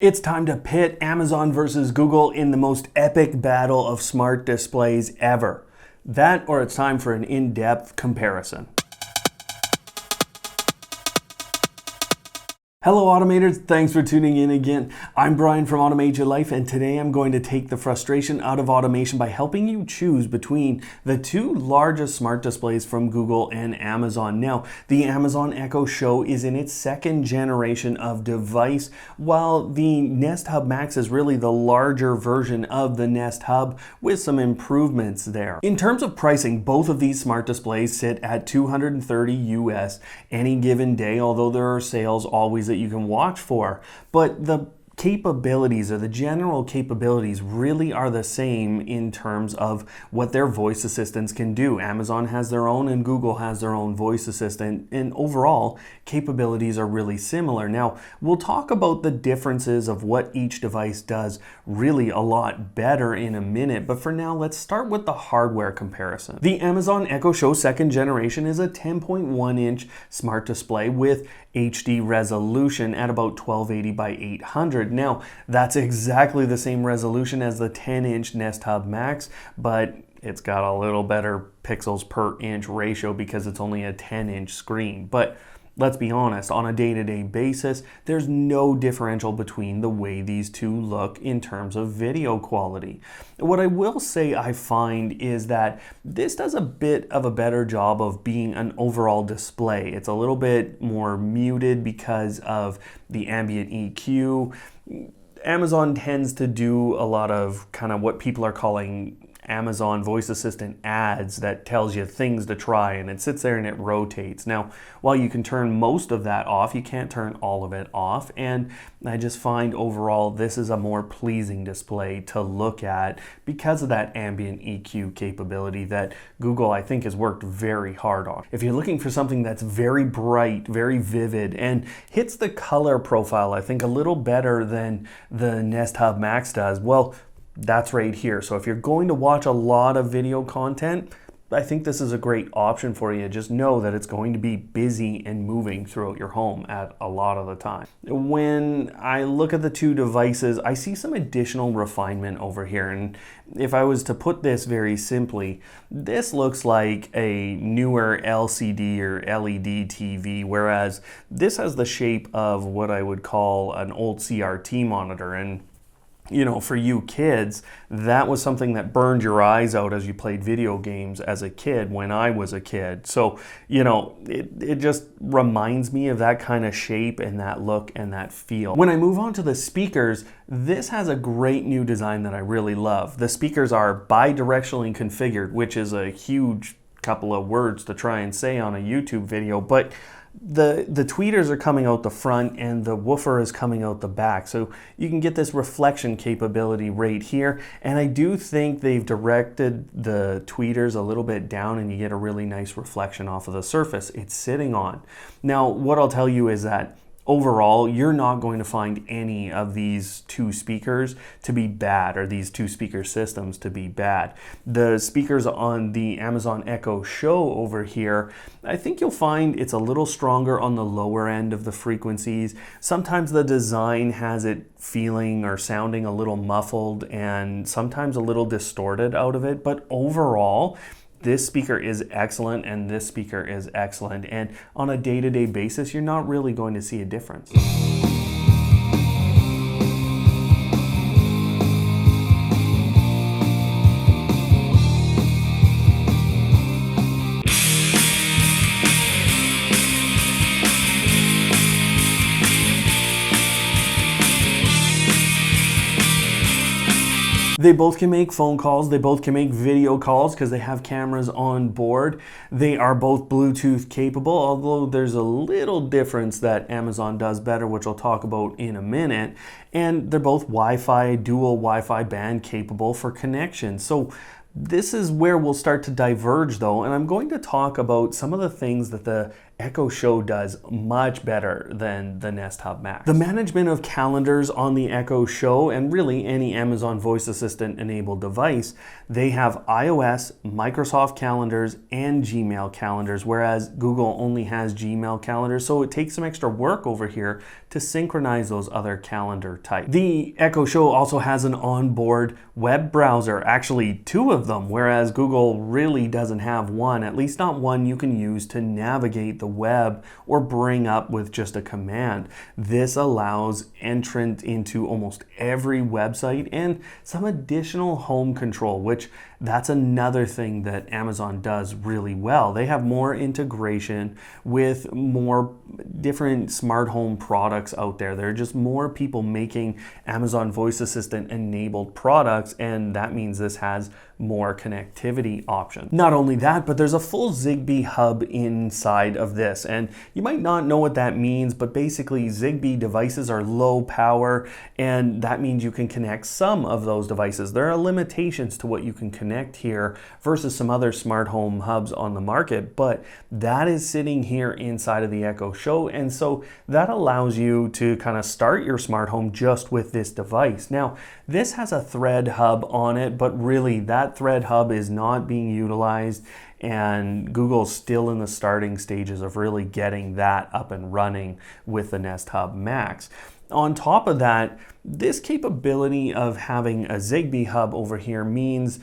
It's time to pit Amazon versus Google in the most epic battle of smart displays ever. That, or it's time for an in-depth comparison. Hello Automators, thanks for tuning in again. I'm Brian from Automate Your Life, and today I'm going to take the frustration out of automation by helping you choose between the two largest smart displays from Google and Amazon. Now, the Amazon Echo Show is in its second generation of device, while the Nest Hub Max is really the larger version of the Nest Hub with some improvements there. In terms of pricing, both of these smart displays sit at $230 US any given day, although there are sales always that you can watch for. But the capabilities, or the general capabilities, really are the same in terms of what their voice assistants can do. Amazon has their own and Google has their own voice assistant, and overall capabilities are really similar. Now, we'll talk about the differences of what each device does really a lot better in a minute, but for now let's start with the hardware comparison. The Amazon Echo Show second generation is a 10.1 inch smart display with HD resolution at about 1280 by 800. Now, that's exactly the same resolution as the 10-inch Nest Hub Max, but it's got a little better pixels per inch ratio because it's only a 10-inch screen. But let's be honest, on a day-to-day basis, there's no differential between the way these two look in terms of video quality. What I will say I find is that this does a bit of a better job of being an overall display. It's a little bit more muted because of the ambient EQ. Amazon tends to do a lot of kind of what people are calling Amazon voice assistant ads that tells you things to try, and it sits there and it rotates. Now, while you can turn most of that off, you can't turn all of it off, and I just find overall this is a more pleasing display to look at because of that ambient EQ capability that Google, I think, has worked very hard on. If you're looking for something that's very bright, very vivid, and hits the color profile, I think, a little better than the Nest Hub Max does, well, that's right here. So if you're going to watch a lot of video content, I think this is a great option for you. Just know that it's going to be busy and moving throughout your home at a lot of the time. When I look at the two devices, I see some additional refinement over here. And if I was to put this very simply, this looks like a newer LCD or LED TV, whereas this has the shape of what I would call an old CRT monitor. And you know, for you kids, that was something that burned your eyes out as you played video games as a kid when I was a kid. So, you know, it just reminds me of that kind of shape and that look and that feel. When I move on to the speakers, this has a great new design that I really love. The speakers are bi-directionally configured, which is a huge couple of words to try and say on a YouTube video, but the tweeters are coming out the front and the woofer is coming out the back, so you can get this reflection capability right here. And I do think they've directed the tweeters a little bit down and you get a really nice reflection off of the surface it's sitting on. Now, what I'll tell you is that overall, you're not going to find any of these two speakers to be bad, or these two speaker systems to be bad. The speakers on the Amazon Echo Show over here, I think you'll find it's a little stronger on the lower end of the frequencies. Sometimes the design has it feeling or sounding a little muffled and sometimes a little distorted out of it, but overall, this speaker is excellent and this speaker is excellent, and on a day-to-day basis you're not really going to see a difference. They both can make phone calls, they both can make video calls because they have cameras on board. They are both Bluetooth capable, although there's a little difference that Amazon does better, which I'll talk about in a minute. And they're both Wi-Fi, dual Wi-Fi band capable for connection. So this is where we'll start to diverge though, and I'm going to talk about some of the things that the Echo Show does much better than the Nest Hub Max. The management of calendars on the Echo Show, and really any Amazon Voice Assistant enabled device, they have iOS, Microsoft calendars, and Gmail calendars, whereas Google only has Gmail calendars, so it takes some extra work over here to synchronize those other calendar types. The Echo Show also has an onboard web browser, actually two of them, whereas Google really doesn't have one, at least not one you can use to navigate the web or bring up with just a command. This allows entrance into almost every website and some additional home control, which that's another thing that Amazon does really well. They have more integration with more different smart home products out there. There are just more people making Amazon Voice Assistant enabled products, and that means this has more connectivity options. Not only that, but there's a full Zigbee hub inside of this, and you might not know what that means, but basically Zigbee devices are low power, and that means you can connect some of those devices. There are limitations to what you can connect here versus some other smart home hubs on the market, but that is sitting here inside of the Echo Show, and so that allows you to kind of start your smart home just with this device. Now, this has a Thread hub on it, but really that Thread hub is not being utilized, and Google's still in the starting stages of really getting that up and running with the Nest Hub Max. On top of that, this capability of having a Zigbee hub over here means,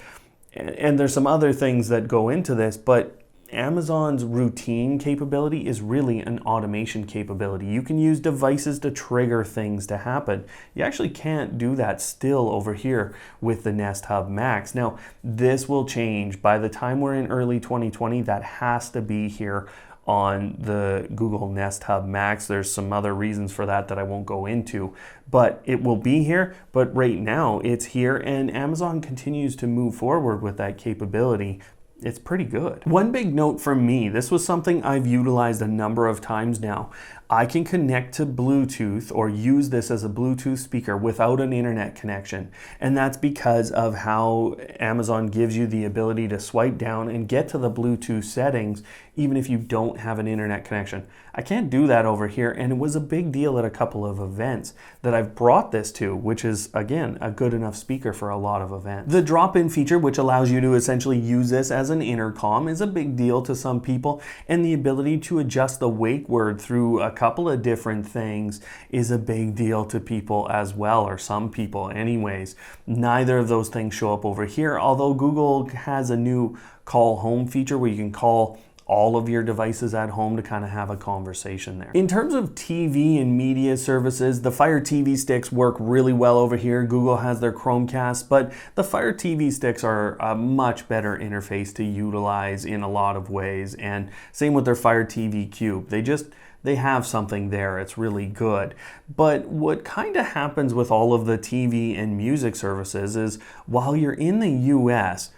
and there's some other things that go into this, but Amazon's routine capability is really an automation capability. You can use devices to trigger things to happen. You actually can't do that still over here with the Nest Hub Max. Now, this will change. By the time we're in early 2020, that has to be here on the Google Nest Hub Max. There's some other reasons for that I won't go into, but it will be here. But right now it's here, and Amazon continues to move forward with that capability. It's pretty good. One big note from me, this was something I've utilized a number of times now. I can connect to Bluetooth or use this as a Bluetooth speaker without an internet connection. And that's because of how Amazon gives you the ability to swipe down and get to the Bluetooth settings even if you don't have an internet connection. I can't do that over here, and it was a big deal at a couple of events that I've brought this to, which is, again, a good enough speaker for a lot of events. The drop-in feature, which allows you to essentially use this as an intercom, is a big deal to some people, and the ability to adjust the wake word through a couple of different things is a big deal to people as well, or some people anyways. Neither of those things show up over here, although Google has a new call home feature where you can call all of your devices at home to kind of have a conversation there. In terms of TV and media services, the Fire TV sticks work really well over here. Google has their Chromecast, but the Fire TV sticks are a much better interface to utilize in a lot of ways, and same with their Fire TV Cube. They have something there. It's really good. But what kind of happens with all of the TV and music services is while you're in the US,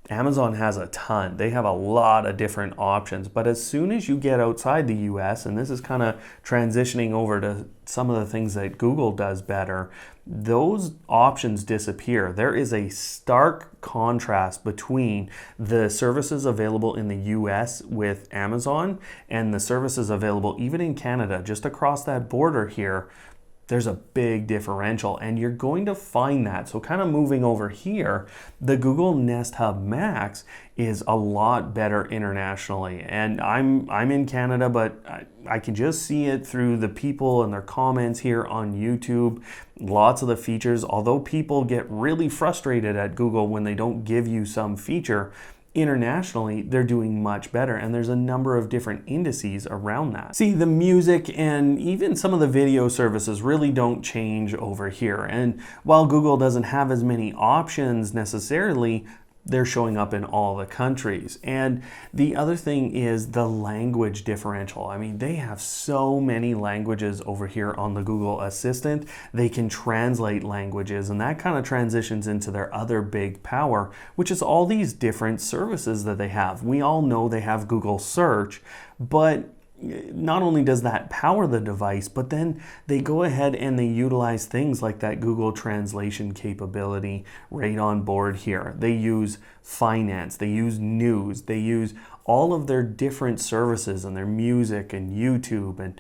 Amazon has a ton. They have a lot of different options, but as soon as you get outside the US, and this is kind of transitioning over to some of the things that Google does better, those options disappear. There is a stark contrast between the services available in the US with Amazon and the services available even in Canada, just across that border here. There's a big differential, and you're going to find that. So kind of moving over here, the Google Nest Hub Max is a lot better internationally. And I'm in Canada, but I can just see it through the people and their comments here on YouTube. Lots of the features, although people get really frustrated at Google when they don't give you some feature, internationally, they're doing much better, and there's a number of different indices around that. See, the music and even some of the video services really don't change over here, and while Google doesn't have as many options necessarily, they're showing up in all the countries. And the other thing is the language differential. I mean, they have so many languages over here on the Google Assistant. They can translate languages, and that kind of transitions into their other big power, which is all these different services that they have. We all know they have Google Search, but not only does that power the device, but then they go ahead and they utilize things like that Google translation capability right on board here. They use finance, they use news, they use all of their different services and their music and YouTube, and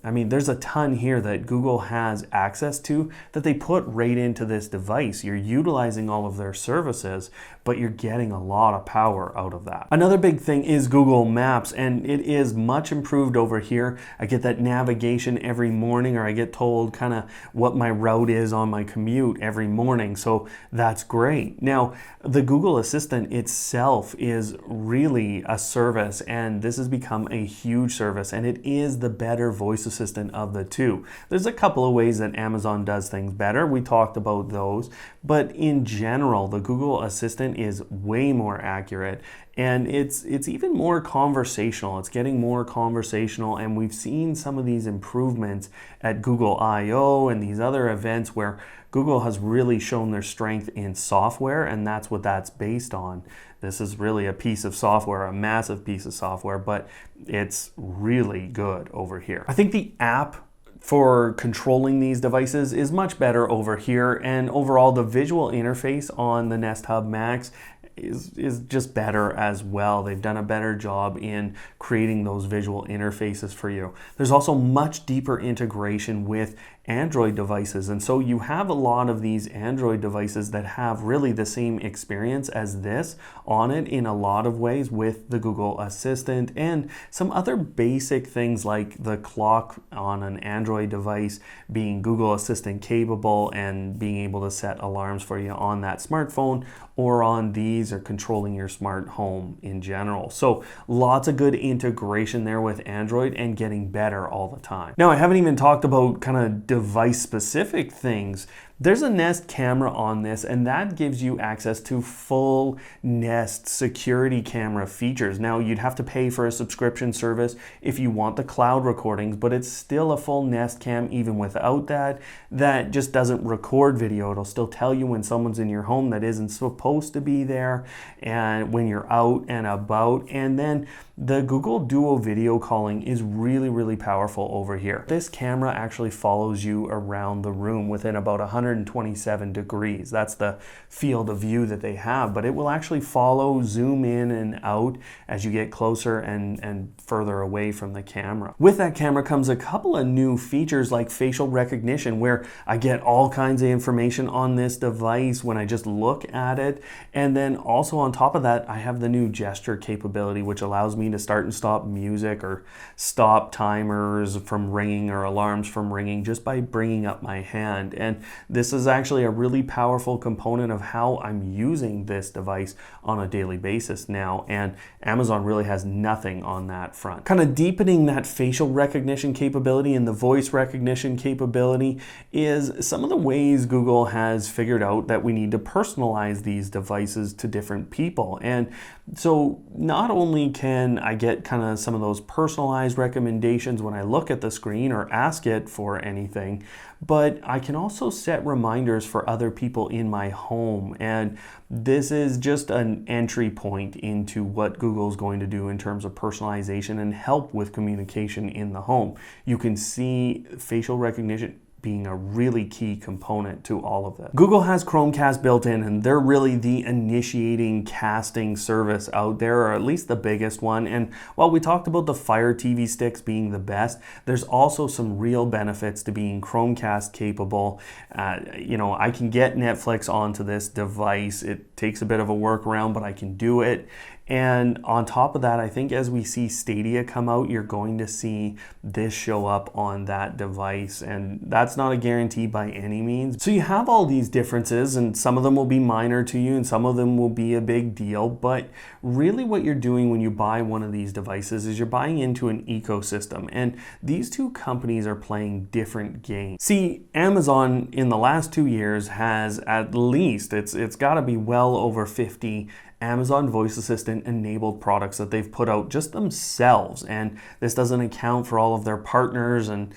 I mean, there's a ton here that Google has access to that they put right into this device. You're utilizing all of their services, but you're getting a lot of power out of that. Another big thing is Google Maps, and it is much improved over here. I get that navigation every morning, or I get told kind of what my route is on my commute every morning, so that's great. Now, the Google Assistant itself is really a service, and this has become a huge service, and it is the better voice assistant of the two. There's a couple of ways that Amazon does things better. We talked about those, but in general, the Google Assistant is way more accurate, and it's even more conversational. It's getting more conversational, and we've seen some of these improvements at Google I/O and these other events where Google has really shown their strength in software, and that's what that's based on. This is really a piece of software, a massive piece of software, but it's really good over here. I think the app for controlling these devices is much better over here, and overall the visual interface on the Nest Hub Max is just better as well. They've done a better job in creating those visual interfaces for you. There's also much deeper integration with Android devices, and so you have a lot of these Android devices that have really the same experience as this on it in a lot of ways with the Google Assistant and some other basic things like the clock on an Android device being Google Assistant capable and being able to set alarms for you on that smartphone or on these, or controlling your smart home in general. So lots of good integration there with Android, and getting better all the time. Now, I haven't even talked about kind of device specific things. There's a Nest camera on this, and that gives you access to full Nest security camera features. Now, you'd have to pay for a subscription service if you want the cloud recordings, but it's still a full Nest cam even without that. That just doesn't record video. It'll still tell you when someone's in your home that isn't supposed to be there, and when you're out and about. And then the Google Duo video calling is really, really powerful over here. This camera actually follows you around the room within about 127 degrees. That's the field of view that they have, but it will actually follow, zoom in and out as you get closer and further away from the camera. With that camera comes a couple of new features like facial recognition, where I get all kinds of information on this device when I just look at it. And then also on top of that, I have the new gesture capability, which allows me to start and stop music or stop timers from ringing or alarms from ringing just by bringing up my hand. And this is actually a really powerful component of how I'm using this device on a daily basis now, and Amazon really has nothing on that front. Kind of deepening that facial recognition capability and the voice recognition capability is some of the ways Google has figured out that we need to personalize these devices to different people. And so not only can I get kind of some of those personalized recommendations when I look at the screen or ask it for anything, but I can also set reminders for other people in my home. And this is just an entry point into what Google's going to do in terms of personalization and help with communication in the home. You can see facial recognition being a really key component to all of this. Google has Chromecast built in, and they're really the initiating casting service out there, or at least the biggest one. And while we talked about the Fire TV sticks being the best, there's also some real benefits to being Chromecast capable. I can get Netflix onto this device. It takes a bit of a workaround, but I can do it. And on top of that, I think as we see Stadia come out, you're going to see this show up on that device, and that's not a guarantee by any means. So you have all these differences, and some of them will be minor to you and some of them will be a big deal, but really what you're doing when you buy one of these devices is you're buying into an ecosystem, and these two companies are playing different games. See, Amazon in the last 2 years has at least, it's got to be well over 50 Amazon Voice Assistant enabled products that they've put out just themselves, and this doesn't account for all of their partners and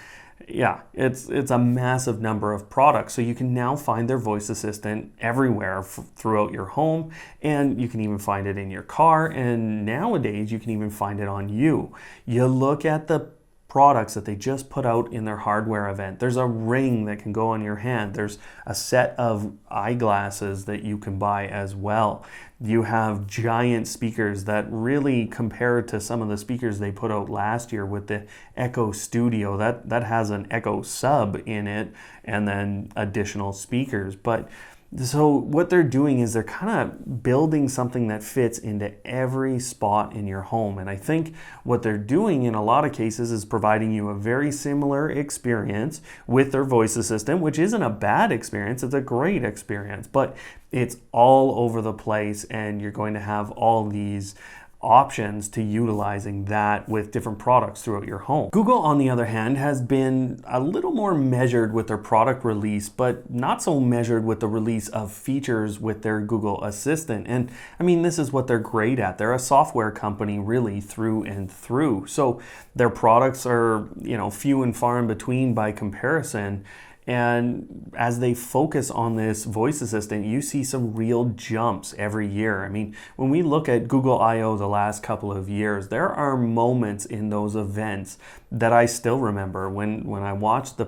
Yeah, it's a massive number of products. So you can now find their voice assistant everywhere throughout your home, and you can even find it in your car, and nowadays you can even find it on you. You look at the products that they just put out in their hardware event. There's a ring that can go on your hand. There's a set of eyeglasses that you can buy as well. You have giant speakers that really compare to some of the speakers they put out last year with the Echo Studio. That has an Echo Sub in it and then additional speakers. But so what they're doing is they're kind of building something that fits into every spot in your home. And I think what they're doing in a lot of cases is providing you a very similar experience with their voice assistant, which isn't a bad experience. It's a great experience, but it's all over the place, and you're going to have all these options to utilizing that with different products throughout your home. Google, on the other hand, has been a little more measured with their product release, but not so measured with the release of features with their Google Assistant. And I mean, this is what they're great at. They're a software company really through and through. So their products are, few and far in between by comparison. And as they focus on this voice assistant, you see some real jumps every year. I mean, when we look at Google I/O the last couple of years, there are moments in those events that I still remember when I watched when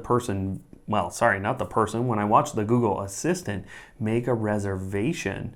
I watched the Google Assistant make a reservation.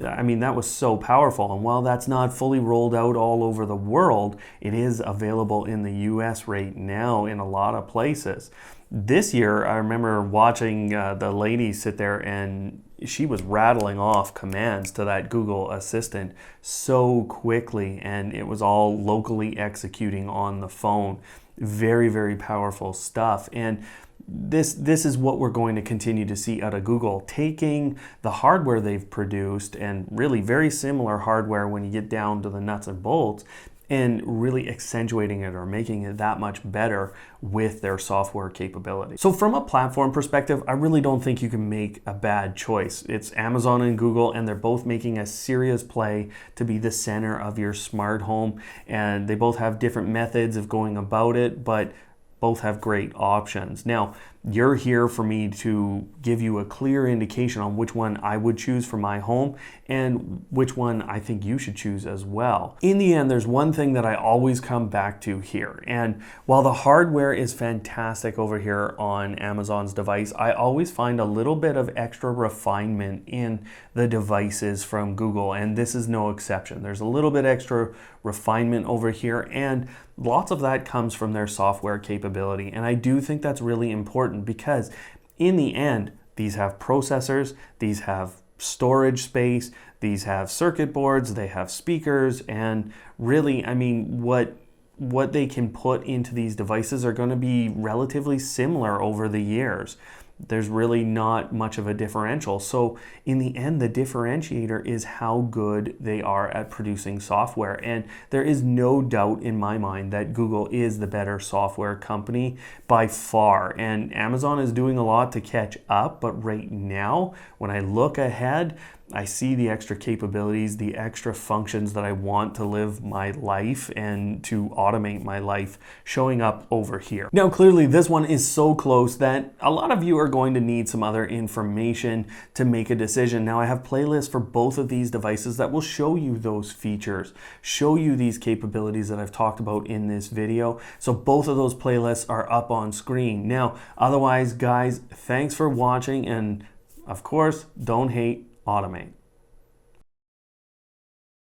I mean, that was so powerful. And while that's not fully rolled out all over the world, it is available in the US right now in a lot of places. This year, I remember watching the lady sit there, and she was rattling off commands to that Google Assistant so quickly, and it was all locally executing on the phone. Very, very powerful stuff. And this is what we're going to continue to see out of Google, taking the hardware they've produced, and really very similar hardware when you get down to the nuts and bolts, and really accentuating it or making it that much better with their software capability. So from a platform perspective, I really don't think you can make a bad choice. It's Amazon and Google, and they're both making a serious play to be the center of your smart home, and they both have different methods of going about it, but both have great options. Now, you're here for me to give you a clear indication on which one I would choose for my home and which one I think you should choose as well. In the end, there's one thing that I always come back to here. And while the hardware is fantastic over here on Amazon's device, I always find a little bit of extra refinement in the devices from Google, and this is no exception. There's a little bit extra refinement over here, and lots of that comes from their software capability. And I do think that's really important, because in the end, these have processors, these have storage space, these have circuit boards, they have speakers, and really, I mean, what they can put into these devices are going to be relatively similar over the years. There's really not much of a differential. So in the end, the differentiator is how good they are at producing software. And there is no doubt in my mind that Google is the better software company by far. And Amazon is doing a lot to catch up. But right now, when I look ahead, I see the extra capabilities, the extra functions that I want to live my life and to automate my life showing up over here. Now, clearly this one is so close that a lot of you are going to need some other information to make a decision. Now, I have playlists for both of these devices that will show you those features, show you these capabilities that I've talked about in this video. So both of those playlists are up on screen. Now, otherwise, guys, thanks for watching, and of course, don't hate, automate.